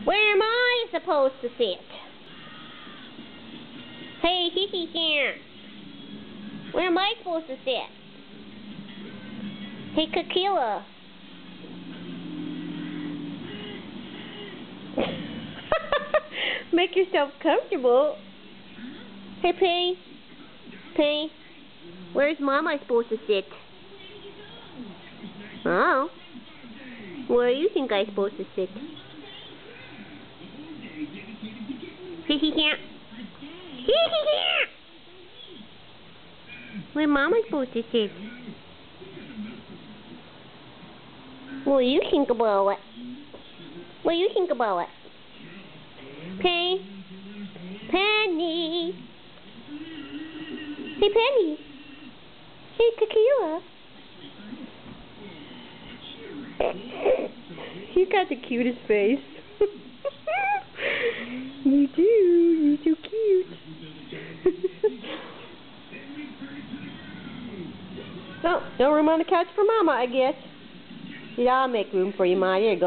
Where am I supposed to sit? Hey, Kiki here. Where am I supposed to sit? Hey, Kakila. Make yourself comfortable. Hey, Pay. Pay. Where's Mama supposed to sit? Oh. Where do you think I'm supposed to sit? He can't. Where Mama's supposed to sit? What do you think about it? What do you think about it? Penny. Hey, Penny. Hey, Kakila. You got the cutest face. You do. You're so cute. Oh, no room on the couch for Mama, I guess. Yeah, I'll make room for you, Ma. Here you go.